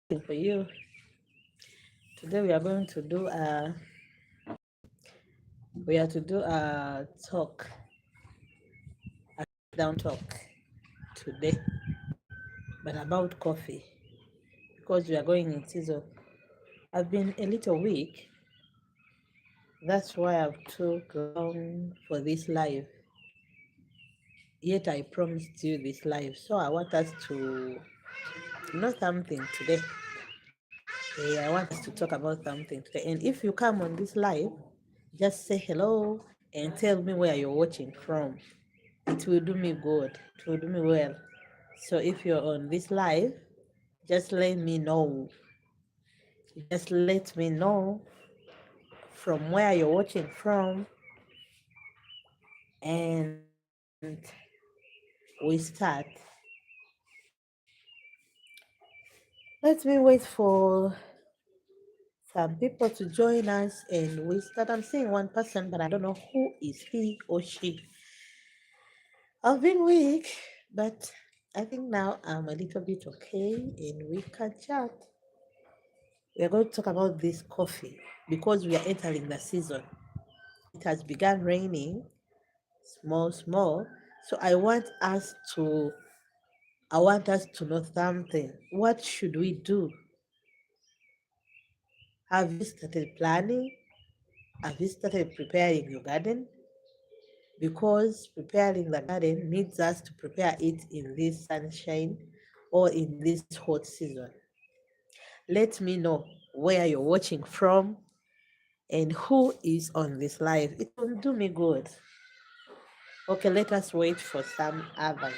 for you. Today we are going to do a talk, a down talk today, but about coffee because we are going in season. I've been a little weak. That's why I've took long for this live. Yet I promised you this live, so I want us to know something today. Yeah, I want us to talk about something today. And if you come on this live, just say hello and tell me where you're watching from. It will do me good. It will do me well. So if you're on this live, just let me know. Just let me know from where you're watching from, and we start. Let me wait for some people to join us and we start. I'm seeing one person, but I don't know who is he or she. I've been weak, but I think now I'm a little bit okay and we can chat. We are going to talk about this coffee because we are entering the season. It has begun raining small, small. So I want us to know something. What should we do? Have you started planning? Have you started preparing your garden? Because preparing the garden needs us to prepare it in this sunshine or in this hot season. Let me know where you're watching from and who is on this live. It will do me good. Okay, let us wait for some others.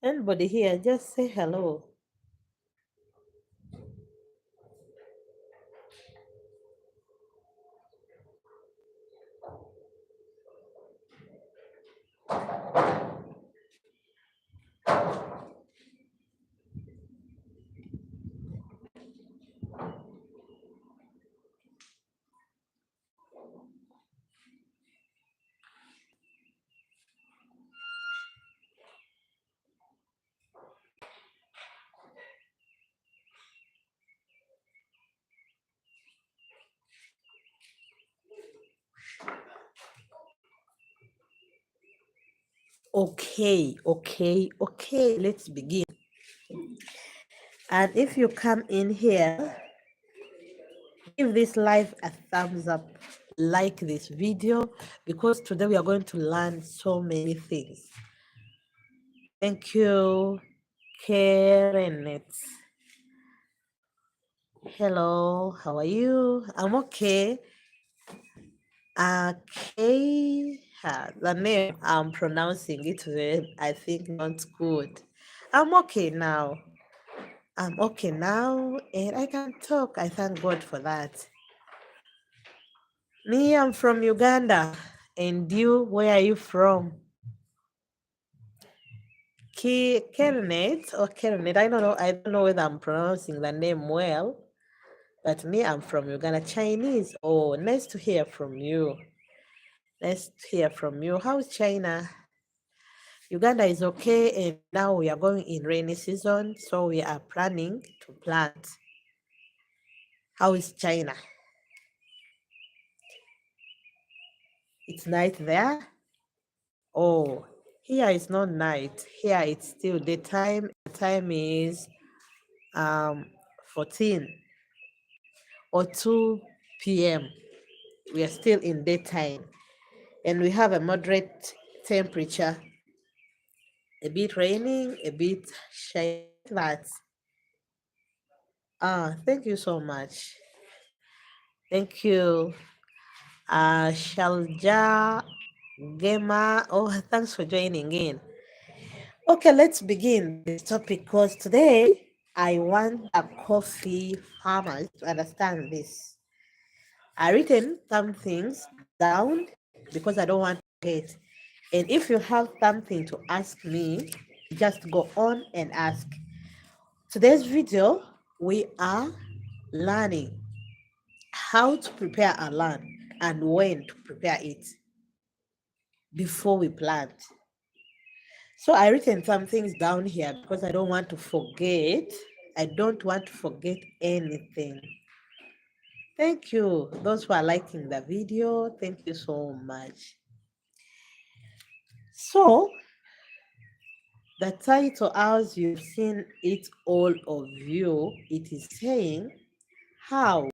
Anybody here, just say hello. Okay, let's begin. And if you come in here, give this live a thumbs up, like this video, because today we are going to learn so many things. Thank you, Karen. Hello, how are you? I'm okay. Okay, the name I'm pronouncing it well, I think not good. I'm okay now. I'm okay now, and I can talk. I thank God for that. Me, I'm from Uganda. And you, where are you from? Kernet or Kernet? I don't know. I don't know whether I'm pronouncing the name well. But me, I'm from Uganda. Chinese. Oh, nice to hear from you. Nice to hear from you. How's China? Uganda is okay, and now we are going in rainy season, so we are planning to plant. How is China? It's night there? Oh, here it's not night. Here it's still daytime. The time is 14 or 2 p.m. We are still in daytime, and we have a moderate temperature. A bit raining, a bit shiny. That. Thank you so much. Thank you. Shalja Gema. Oh, thanks for joining in. Okay, let's begin this topic because today I want the coffee farmers to understand this. I written some things down because I don't want to forget. And if you have something to ask me, just go on and ask. Today's video, we are learning how to prepare our land and when to prepare it before we plant. So I written some things down here because I don't want to forget. I don't want to forget anything. Thank you. Those who are liking the video, thank you so much. So the title, as you've seen it, all of you, it is saying how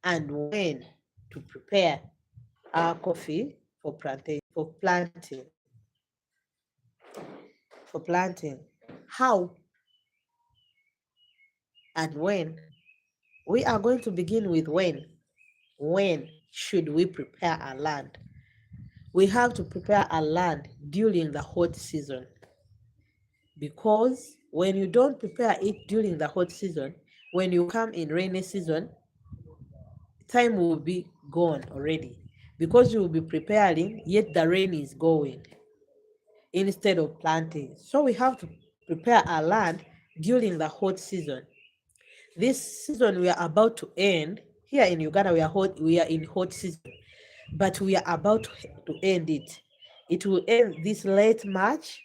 and when to prepare our coffee for planting. How and when. We are going to begin with when. When should we prepare our land? We have to prepare our land during the hot season, because when you don't prepare it during the hot season, when you come in rainy season, time will be gone already, because you will be preparing, yet the rain is going instead of planting. So we have to prepare our land during the hot season. This season we are about to end. Here in Uganda, we are in hot season, but we are about to end it. It will end this late March.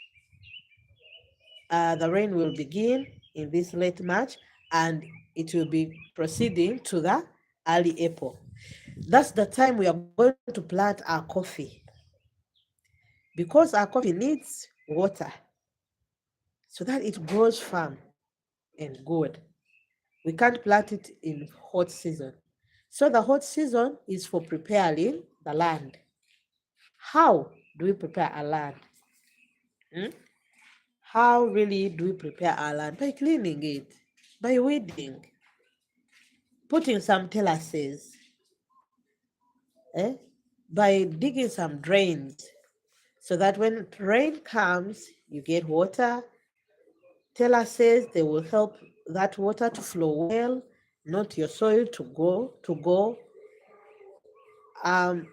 The rain will begin in this late March, and it will be proceeding to the early April. That's the time we are going to plant our coffee, because our coffee needs water so that it grows firm and good. We can't plant it in hot season. So the hot season is for preparing the land. How do we prepare our land? Hmm? How really do we prepare our land? By cleaning it, by weeding, putting some terraces, eh? By digging some drains, so that when rain comes, you get water. Terraces, they will help that water to flow well, not your soil to go. Um,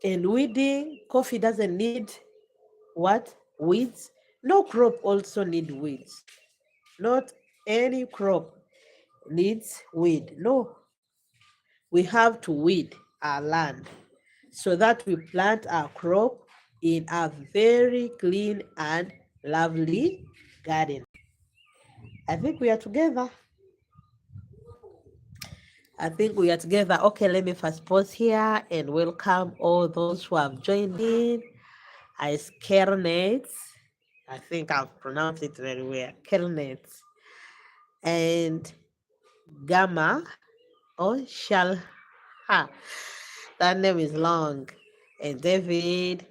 and weeding, coffee doesn't need what? Weeds. No crop also need weeds. Not any crop needs weed. No, we have to weed our land so that we plant our crop in a very clean and lovely garden. I think we are together. Okay, let me first pause here and welcome all those who have joined in. As Kernet, I think I've pronounced it very well. Kernet and Gamma or Shalha. That name is long. And David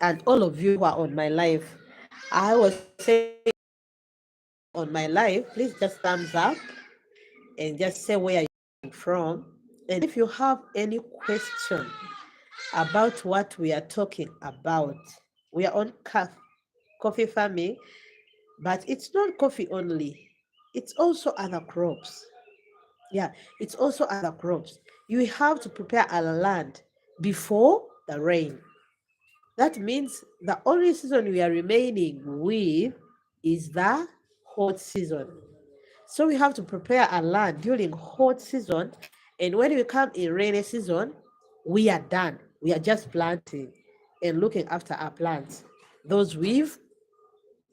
and all of you who are on my live. I was saying on my live, please just thumbs up and just say where you're from. And if you have any question about what we are talking about, we are on coffee farming, but it's not coffee only. It's also other crops. Yeah, it's also other crops. You have to prepare our land before the rain. That means the only season we are remaining with is the hot season. So we have to prepare our land during hot season, and when we come in rainy season, we are done. We are just planting and looking after our plants, those we've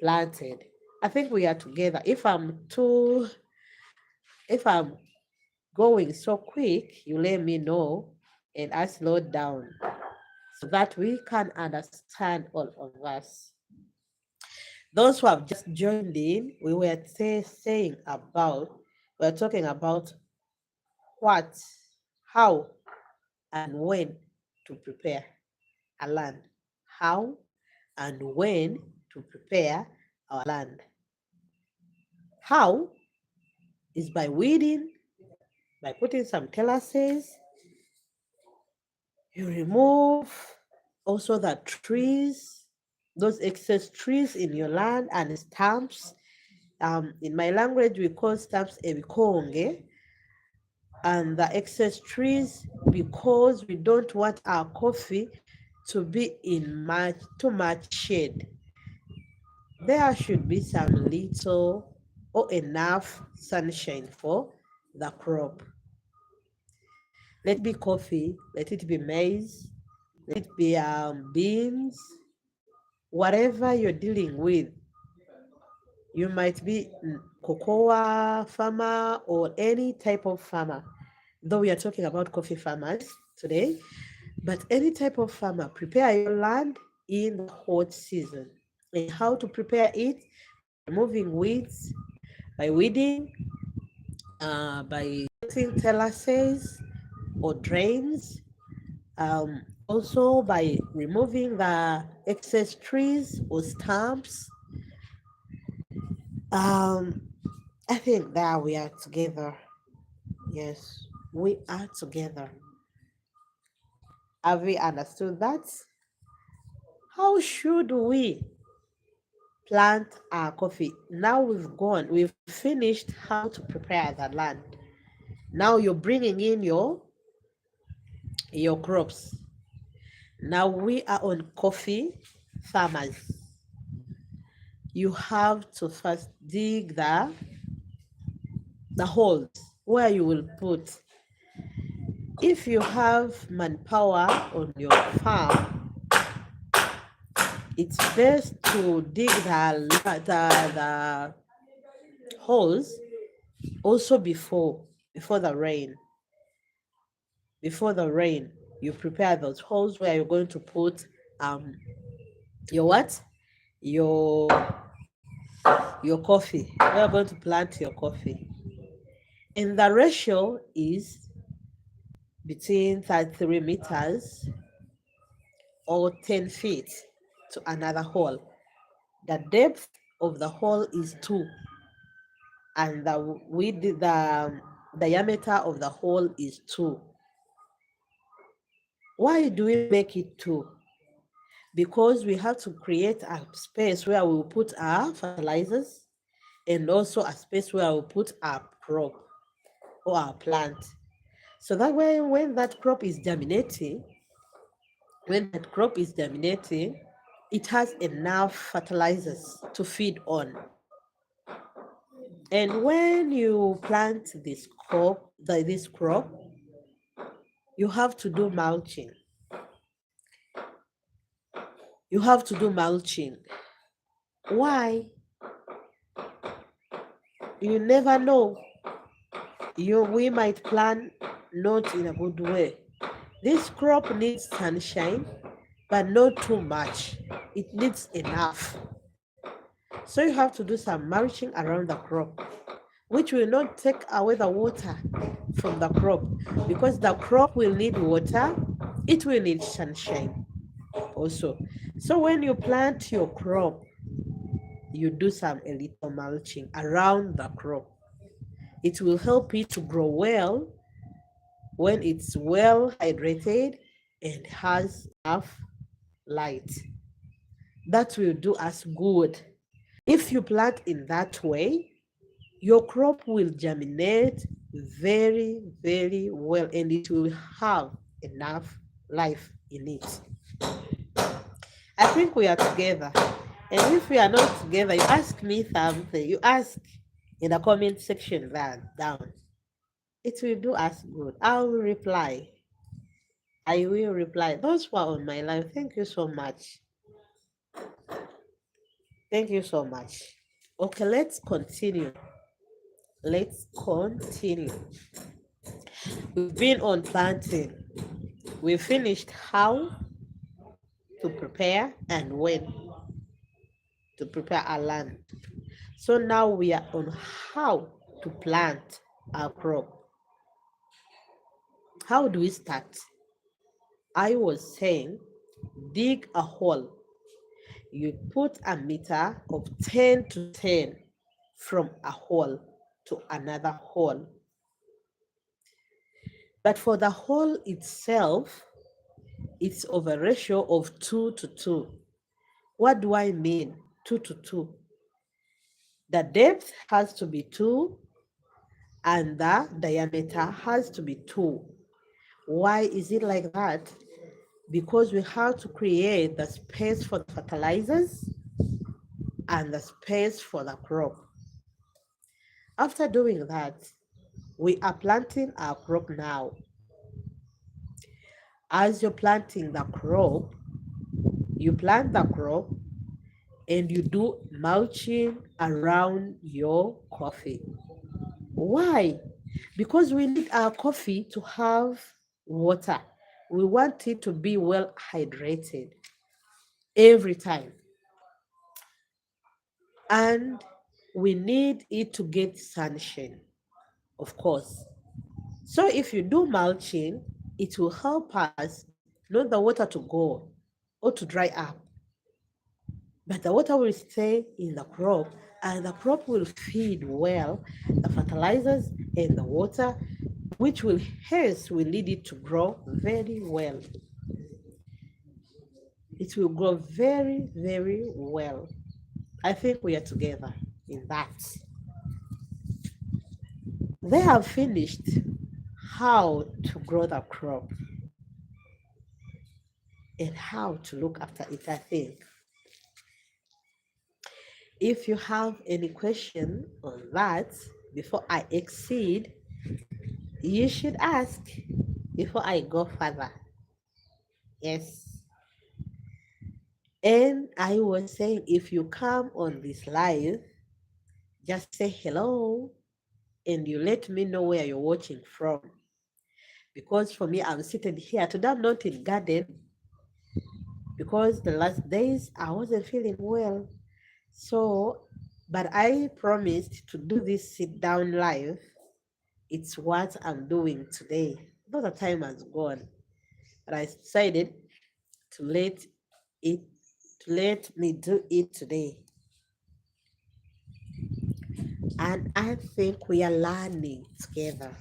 planted. I think we are together. If I'm going so quick, you let me know and I slow down so that we can understand all of us. Those who have just joined in, we're talking about what, how, and when to prepare a land. How and when to prepare our land. How is by weeding, by putting some terraces. You remove also the trees, those excess trees in your land, and stumps. In my language, we call stumps ebikonge, and the excess trees, because we don't want our coffee to be in too much shade. There should be some little or enough sunshine for the crop. Let it be coffee, let it be maize, let it be beans, whatever you're dealing with. You might be cocoa farmer or any type of farmer, though we are talking about coffee farmers today, but any type of farmer, prepare your land in the hot season. And how to prepare it? By removing weeds, by weeding, by putting terraces or drains, also by removing the excess trees or stumps. Um, I think that we are together. Yes, we are together. Have we understood that? How should we plant our coffee? Now we've finished how to prepare the land. Now you're bringing in your crops. Now we are on coffee farmers. You have to first dig the holes where you will put. If you have manpower on your farm, it's best to dig the holes also before the rain. Before the rain, you prepare those holes where you're going to put your what? Your your coffee. Where you're going to plant your coffee. And the ratio is between 33 meters or 10 feet to another hole. The depth of the hole is 2, and the diameter of the hole is 2. Why do we make it 2? Because we have to create a space where we will put our fertilizers and also a space where we'll put our crop or our plant. So that way, when that crop is germinating, it has enough fertilizers to feed on. And when you plant this crop, you have to do mulching. You have to do mulching. Why? You never know. We might plant not in a good way. This crop needs sunshine, but not too much. It needs enough. So you have to do some mulching around the crop, which will not take away the water from the crop, because the crop will need water, it will need sunshine also. So when you plant your crop, you do a little mulching around the crop. It will help it to grow well when it's well hydrated and has enough light. That will do us good. If you plant in that way, your crop will germinate very, very well, and it will have enough life in it. I think we are together. And if we are not together, you ask me something, you ask in the comment section down. It will do us good. I will reply. I will reply. Those who are on my live, thank you so much. Thank you so much. Okay, let's continue. Let's continue. We've been on planting. We finished how to prepare and when to prepare our land. So now we are on how to plant our crop. How do we start? I was saying, dig a hole. You put a meter of 10 to 10 from a hole to another hole. But for the hole itself, it's of a ratio of 2 to 2. What do I mean? 2 to 2. The depth has to be 2 and the diameter has to be 2. Why is it like that? Because we have to create the space for the fertilizers and the space for the crop. After doing that, we are planting our crop now. As you're planting the crop, you plant the crop and you do mulching around your coffee. Why? Because we need our coffee to have water. We want it to be well hydrated every time. And we need it to get sunshine, of course. So if you do mulching, it will help us not the water to go or to dry up, but the water will stay in the crop and the crop will feed well the fertilizers and the water, which will hence will lead it to grow very well. It will grow very, very well. I think we are together in that. They have finished how to grow the crop and how to look after it, I think. If you have any question on that before I exceed, you should ask before I go further. Yes. And I was saying, if you come on this live, just say hello and you let me know where you're watching from. Because for me, I'm seated here. Today I'm not in garden because the last days I wasn't feeling well. So, but I promised to do this sit down live. It's what I'm doing today. Though the time has gone, but I decided to it let me do it today. And I think we are learning together.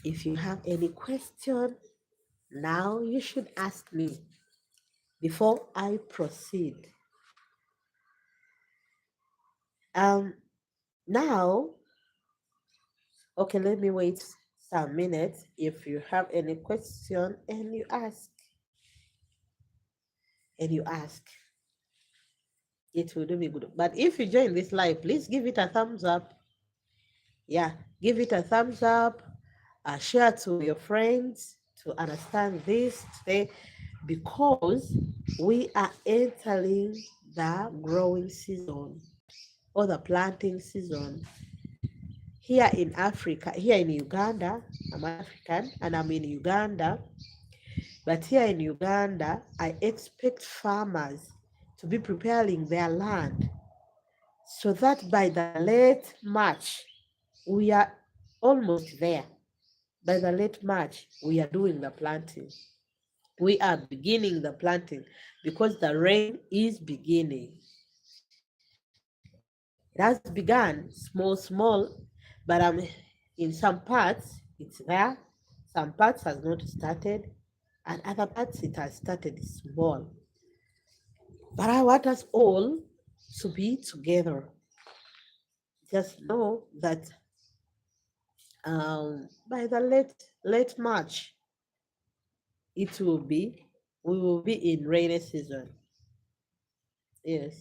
If you have any question, now you should ask me before I proceed. Um, now, okay, let me wait some minutes. If you have any question and you ask, it will do me good. But if you join this live, please give it a thumbs up. Yeah, give it a thumbs up. Share to your friends to understand this today because we are entering the growing season or the planting season here in Africa, here in Uganda. I'm African and I'm in Uganda. But here in Uganda, I expect farmers to be preparing their land so that by the late March, we are almost there. By the late March, we are doing the planting. We are beginning the planting because the rain is beginning. It has begun small, but in some parts it's there. Some parts has not started, and other parts it has started small. But I want us all to be together. Just know that by the late March, it will be we will be in rainy season. Yes.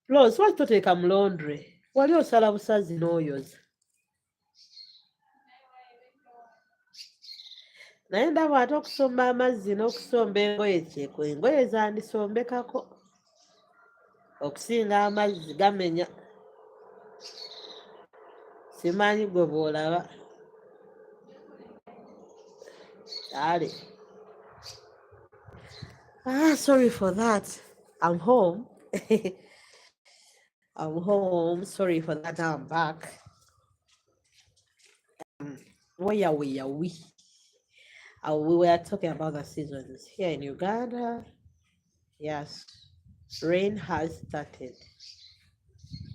Plus, watoteka mu laundry. Wali osala busazi n'oyoza. Naye ndaba ate okusomba amazzi n'okusomba engoye kyeko engoye zandisombekako okusinga amazzi gamenya. Simanyi gwe bw'olaba. Ale. Sorry for that. I'm home. I'm home. Sorry for that. Now I'm back. Where are we? We were talking about the seasons here in Uganda. Yes, rain has started.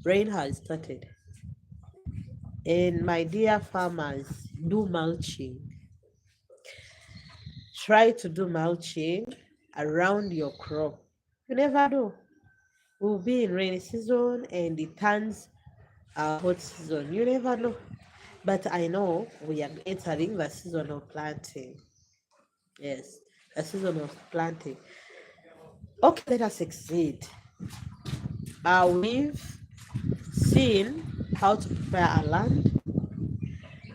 Rain has started. And my dear farmers, do mulching. Try to do mulching around your crop. You never know. We'll be in rainy season and it turns hot season. You never know. But I know we are entering the season of planting. Yes, the season of planting. Okay, let us succeed. We've seen how to prepare a land,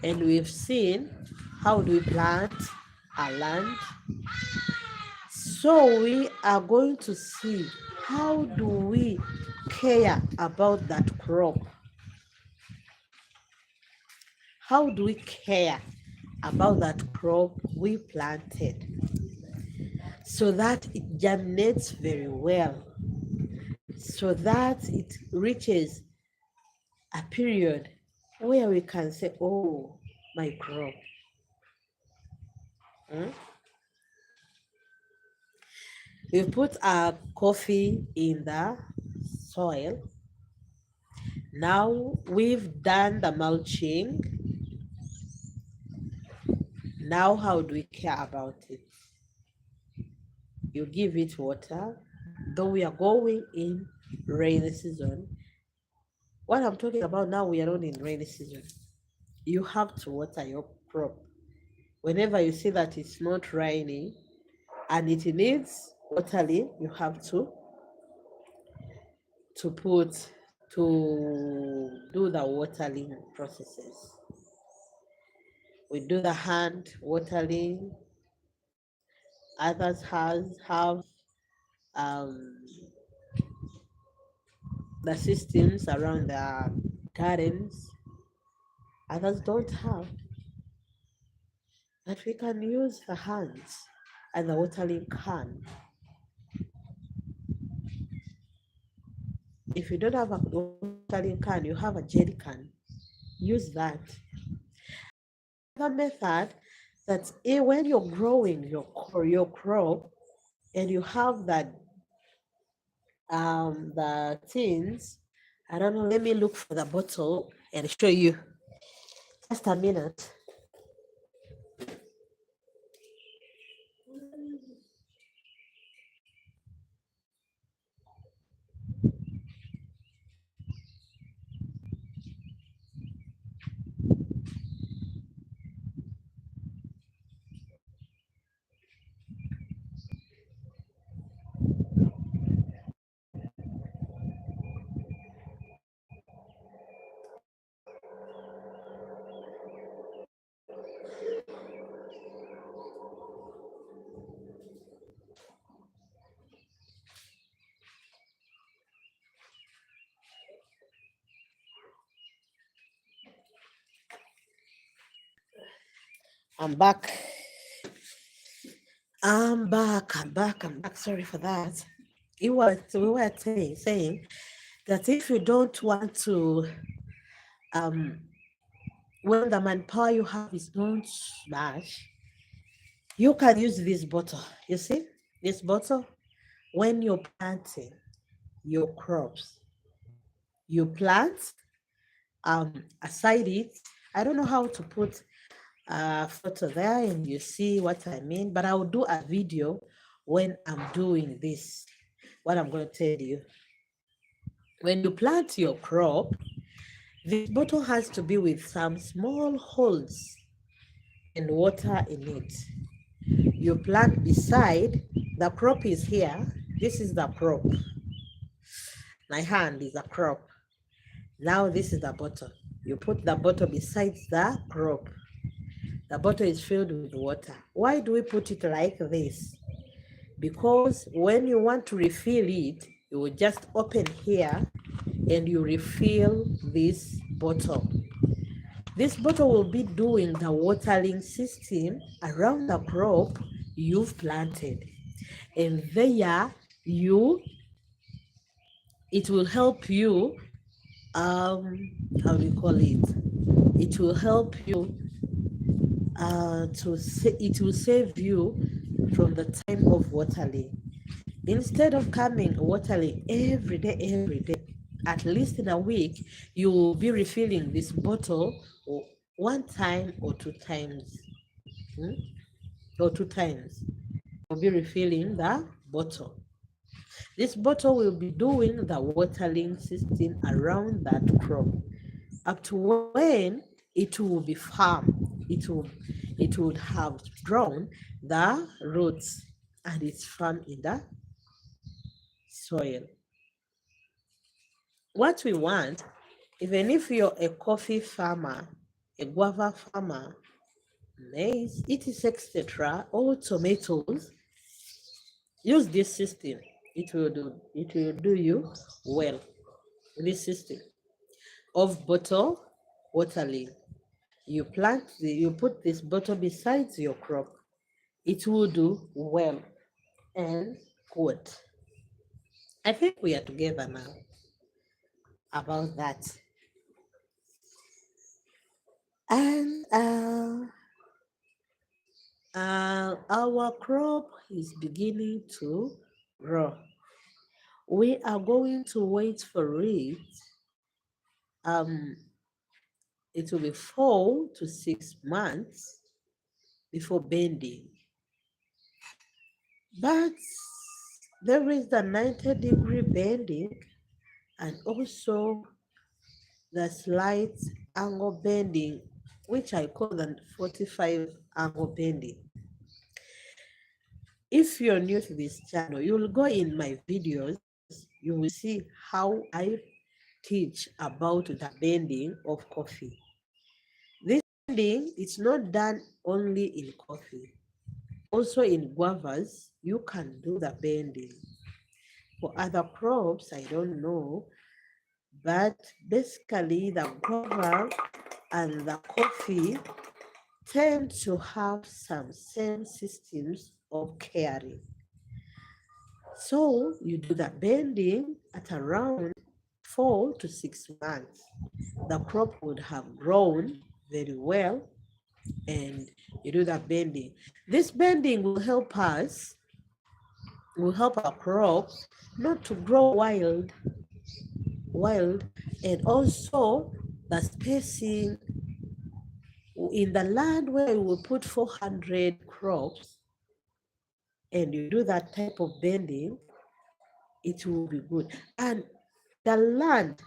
and we've seen how do we plant a land. So we are going to see how do we care about that crop. How do we care about that crop we planted so that it germinates very well, so that it reaches a period where we can say, oh, my crop. Hmm? We put our coffee in the soil. Now we've done the mulching. Now, how do we care about it? You give it water, though we are going in rainy season. What I'm talking about now, we are not in rainy season. You have to water your crop. Whenever you see that it's not raining and it needs watering, you have to put to do the watering processes. We do the hand watering. Others have um, the systems around the gardens. Others don't have, but we can use the hands and the watering can. If you don't have a watering can, you have a jerry can. Use that. Another method that when you're growing your crop and you have that the tins, I don't know. Let me look for the bottle and show you. Just a minute. I'm back. I'm back. Sorry for that. We were saying that if you don't want to, um, when the manpower you have is not much, you can use this bottle. You see, this bottle, when you're planting your crops, you plant, aside it. I don't know how to put a photo there and you see what I mean, but I'll do a video when I'm doing this. What I'm going to tell you. When you plant your crop, this bottle has to be with some small holes and water in it. You plant beside, the crop is here. This is the crop. My hand is a crop. Now this is the bottle. You put the bottle beside the crop. The bottle is filled with water. Why do we put it like this? Because when you want to refill it, you will just open here and you refill this bottle. This bottle will be doing the watering system around the crop you've planted. And there it will help you, how do you call it? It will help you it will save you from the time of watering. Instead of coming watering every day, at least in a week, you will be refilling this bottle one time or two times. Hmm? Or two times. You'll be refilling the bottle. This bottle will be doing the watering system around that crop up to when it will be firm. It would have drawn the roots and it's firm in the soil. What we want Even if you're a coffee farmer, a guava farmer, maize, etc., or tomatoes, use this system. It will do you well. This system of bottle watering. You put this bottle beside your crop. It will do well and good. I think we are together now about that. And our crop is beginning to grow. We are going to wait for it. Um, it will be 4 to 6 months before bending. But there is the 90-degree bending and also the slight angle bending, which I call the 45 angle bending. If you're new to this channel, you'll go in my videos, you will see how I teach about the bending of coffee. This bending is not done only in coffee. Also in guavas, you can do the bending. For other crops, I don't know, but basically the guava and the coffee tend to have some same systems of caring. So you do the bending at around 4 to 6 months. The crop would have grown very well and you do that bending. This bending will help our crops not to grow wild, and also the spacing in the land where you will put 400 crops and you do that type of bending, it will be good. And the land,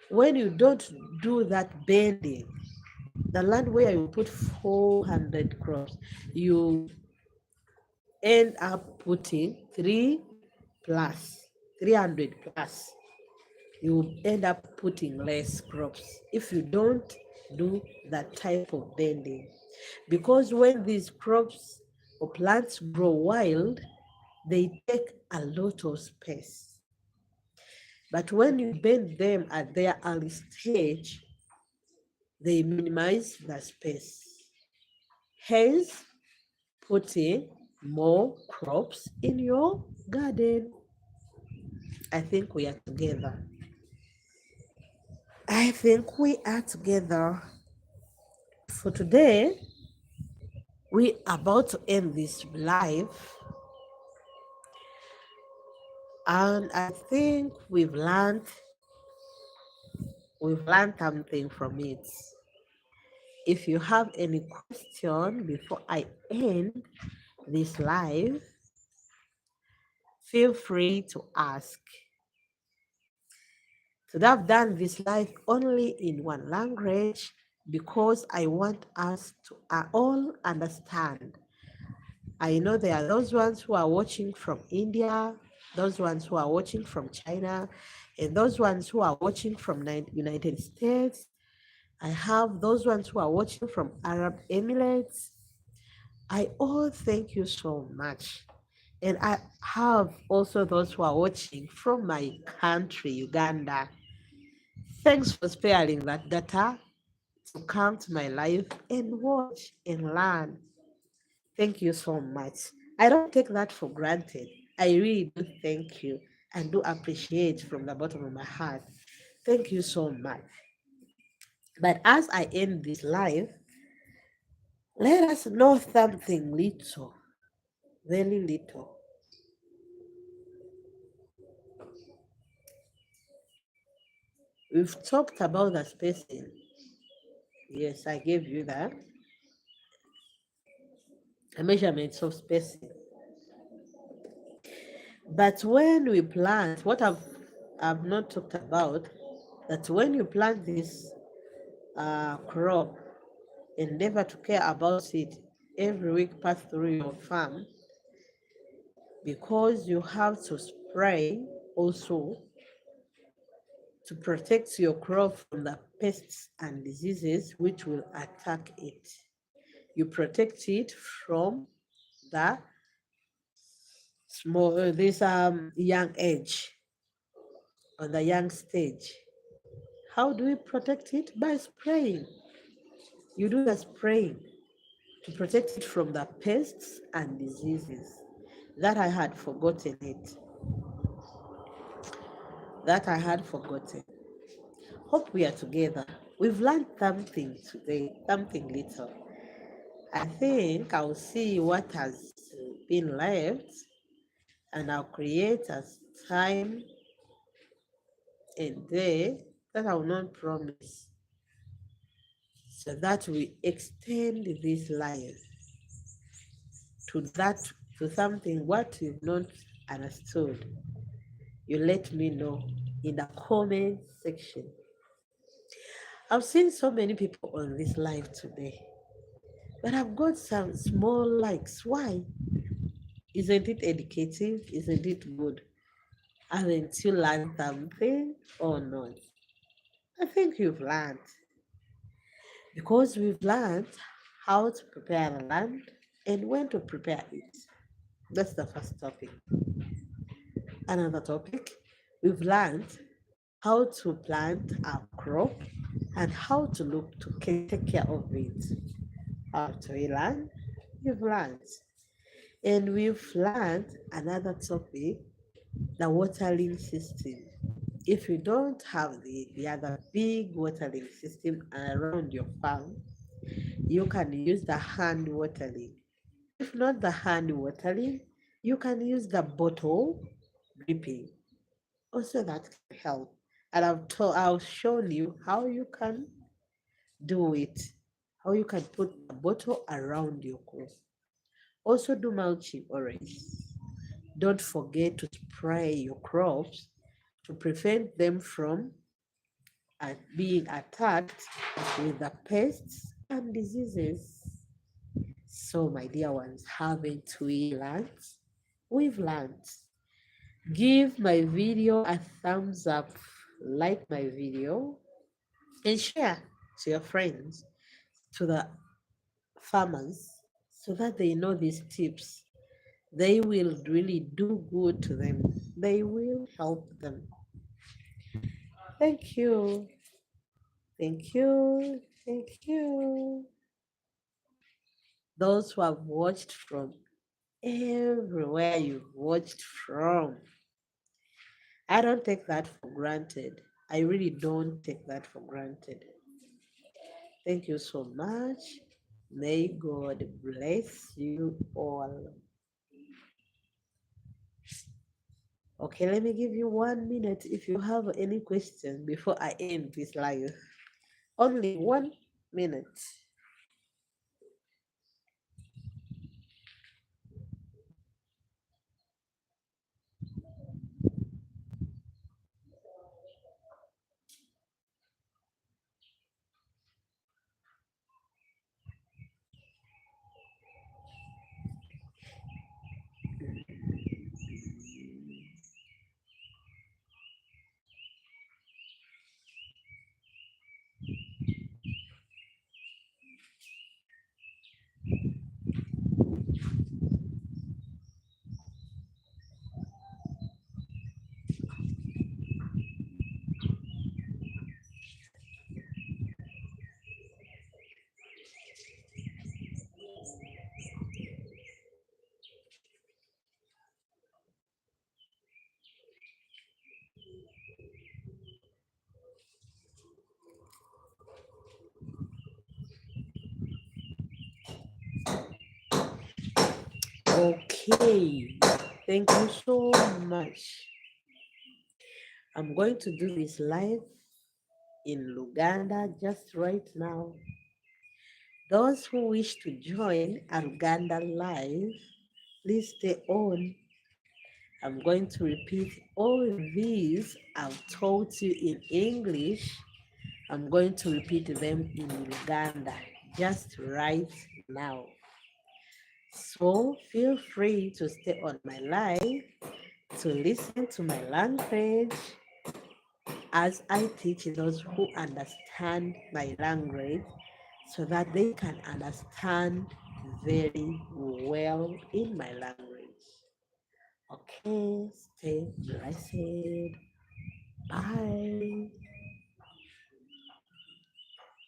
when you don't do that bending, the land where you put 400 crops, you end up putting 300 plus. You end up putting less crops if you don't do that type of bending. Because when these crops or plants grow wild, they take a lot of space. But when you bend them at their early stage, they minimize the space. Hence, putting more crops in your garden. I think we are together. I think we are together. For today, we are about to end this live, and I think we've learned something from it. If you have any question before I end this live, feel free to ask. Today I've done this live only in one language because I want us to all understand. I know there are those ones who are watching from India, those ones who are watching from China, and those ones who are watching from United States. I have those ones who are watching from Arab Emirates. I all thank you so much. And I have also those who are watching from my country, Uganda. Thanks for sparing that data to come to my life and watch and learn. Thank you so much. I don't take that for granted. I really do thank you and do appreciate from the bottom of my heart. Thank you so much. But as I end this live, let us know something little, very little. We've talked about the spacing. Yes, I gave you that. A measurements of spacing. But when we plant, what I've not talked about, that when you plant this crop, endeavor to care about it every week pass through your farm, because you have to spray also to protect your crop from the pests and diseases which will attack it. You protect it from the small this young age or the young stage. How do we protect it? By spraying. You do the spraying to protect it from the pests and diseases. That I had forgotten it. That I had forgotten. Hope we are together. We've learned something today, something little. I think I'll see what has been left and I'll create a time and day that I will not promise so that we extend this life to that to something what you've not understood. You let me know in the comment section. I've seen so many people on this live today, but I've got some small likes. Why? Isn't it educative? Isn't it good? Haven't you learned something or not? I think you've learned because we've learned how to prepare the land and when to prepare it. That's the first topic. Another topic, we've learned how to plant a crop and how to look to take care of it. How to we learn? We've learned. And we've learned another topic, the watering system. If you don't have the other big watering system around your farm, you can use the hand watering. If not the hand watering, you can use the bottle dripping. Also, that can help. And I've shown you how you can do it, how you can put a bottle around your crop. Also, do mulching always. Don't forget to spray your crops to prevent them from being attacked with the pests and diseases. So, my dear ones, haven't we learned? We've learned. Give my video a thumbs up, like my video, and share to your friends, to the farmers, so that they know these tips. They will really do good to them. They will help them. Thank you. Thank you. Thank you. Those who have watched from everywhere you've watched from. I don't take that for granted. I really don't take that for granted. Thank you so much. May God bless you all. Okay, let me give you 1 minute if you have any questions before I end this live. Only 1 minute. Okay, thank you so much. I'm going to do this live in Luganda just right now. Those who wish to join a Luganda live, please stay on. I'm going to repeat all these I've taught you in English. I'm going to repeat them in Luganda just right now. So feel free to stay on my live to listen to my language as I teach those who understand my language so that they can understand very well in my language. Okay, stay blessed. Bye.